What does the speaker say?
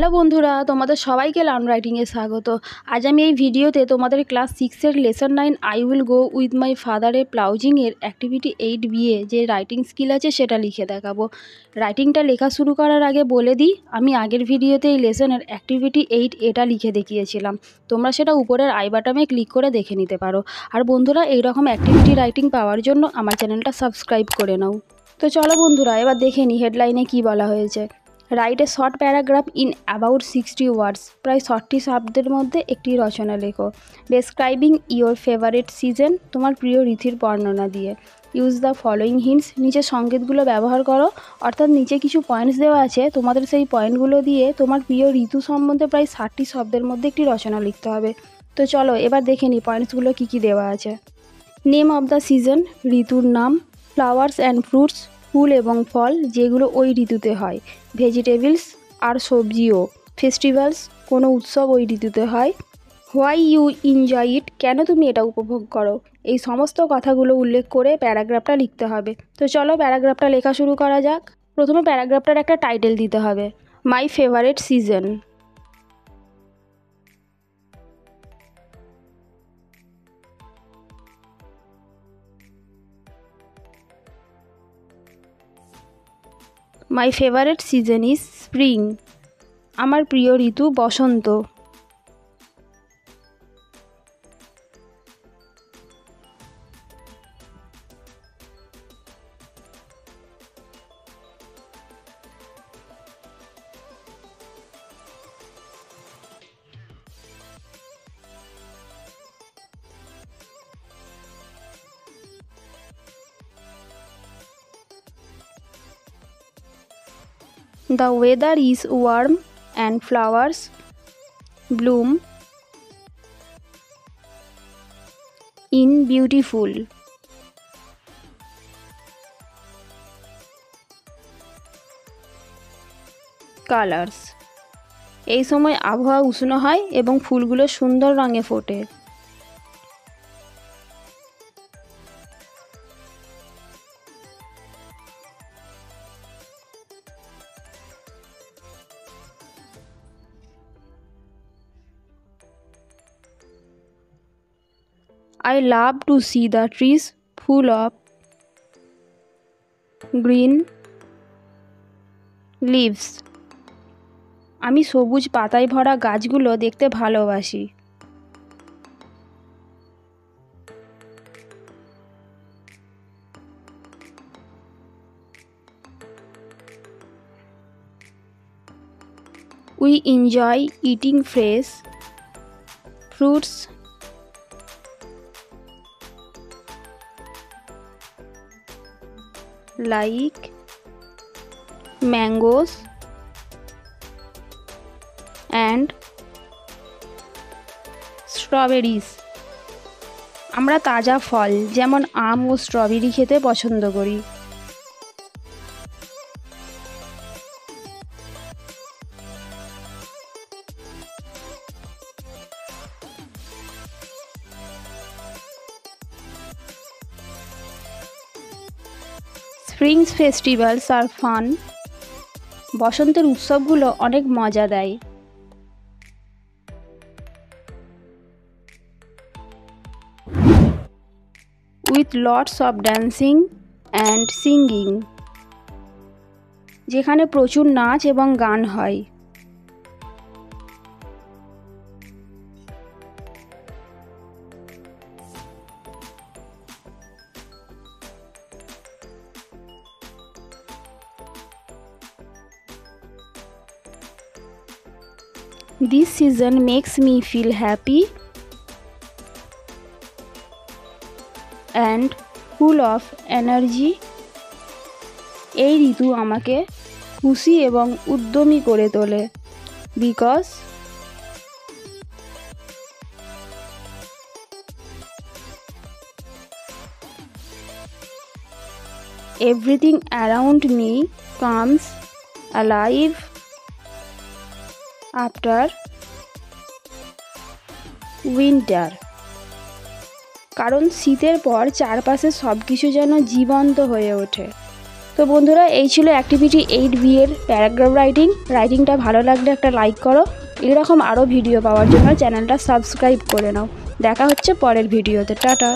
Hello বন্ধুরা, তোমাদের সবাইকে লার্ন রাইটিংয়ে স্বাগত। আজ আমি এই ভিডিওতে তোমাদের ক্লাস 6-এর lesson 9 I will go with my ফাদারের প্লাউজিংয়ের অ্যাক্টিভিটি 8B এ যে রাইটিং স্কিল আছে সেটা লিখে দেখাবো। রাইটিংটা লেখা শুরু করার আগে বলে দিই, আমি আগের ভিডিওতে এই লেসনের অ্যাক্টিভিটি 8 এটা লিখে দেখিয়েছিলাম। তোমরা সেটা উপরের আই বাটনে ক্লিক করে দেখে নিতে পারো। আর বন্ধুরা, এইরকম অ্যাক্টিভিটি রাইটিং পাওয়ার জন্য আমার চ্যানেলটা সাবস্ক্রাইব করে নাও। তো চলো বন্ধুরা, এবার দেখে নিই হেডলাইনে কী বলা হয়েছে। Write a short paragraph in about 60 ওয়ার্ডস, প্রায় 60 শব্দের মধ্যে একটি রচনা লেখো। ডেসক্রাইবিং ইওর ফেভারিট সিজন, তোমার প্রিয় ঋতুর বর্ণনা দিয়ে। ইউজ দ্য ফলোয়িং হিন্টস, নিচে সংকেতগুলো ব্যবহার করো, অর্থাৎ নিচে কিছু পয়েন্টস দেওয়া আছে, তোমাদের সেই পয়েন্টগুলো দিয়ে তোমার প্রিয় ঋতু সম্বন্ধে প্রায় 60 শব্দের মধ্যে একটি রচনা লিখতে হবে। তো চলো এবার দেখে নিই পয়েন্টসগুলো কী কী দেওয়া আছে। নেম অফ দ্য সিজন, ঋতুর নাম। ফ্লাওয়ার্স অ্যান্ড ফ্রুটস, ফুল এবং ফল যেগুলো ওই ঋতুতে হয়। ভেজিটেবলস আর সবজিও। ফেস্টিভ্যালস, কোনো উৎসব ওই ঋতুতে হয়। হোয়াই ইউ এনজয় ইট, কেন তুমি এটা উপভোগ করো। এই সমস্ত কথাগুলো উল্লেখ করে প্যারাগ্রাফটা লিখতে হবে। তো চলো প্যারাগ্রাফটা লেখা শুরু করা যাক। প্রথমে প্যারাগ্রাফটার একটা টাইটেল দিতে হবে, my favourite season. My favourite season is spring, আমার প্রিয় ঋতু বসন্ত। The weather is warm and flowers bloom in beautiful colors. এই সময় আবহাওয়া উষ্ণ হয় এবং ফুলগুলো সুন্দর রঙে ফোটে। I love to see the trees full of green leaves. আমি সবুজ পাতায় ভরা গাছগুলো দেখতে ভালোবাসি। We enjoy eating fresh fruits like mangoes and strawberries. আমরা তাজা ফল যেমন আম ও স্ট্রবেরি খেতে পছন্দ করি। স্প্রিংস ফেস্টিভ্যালস আর ফান, বসন্তের উৎসবগুলো অনেক মজা দেয়। With lots of dancing and singing, যেখানে প্রচুর নাচ এবং গান হয়। This season makes me feel happy and full of energy. এই ঋতু আমাকে খুশি এবং উদ্যমী করে তোলে। Because everything around me comes alive after winter, কারণ শীতের পর চারপাশে সব কিছু যেন জীবন্ত হয়ে ওঠে। তো বন্ধুরা, এই ছিল অ্যাক্টিভিটি 8B এর প্যারাগ্রাফ রাইটিংটা ভালো লাগলে একটা লাইক করো। এরকম আরও ভিডিও পাওয়ার জন্য চ্যানেলটা সাবস্ক্রাইব করে নাও। দেখা হচ্ছে পরের ভিডিওতে। টাটা।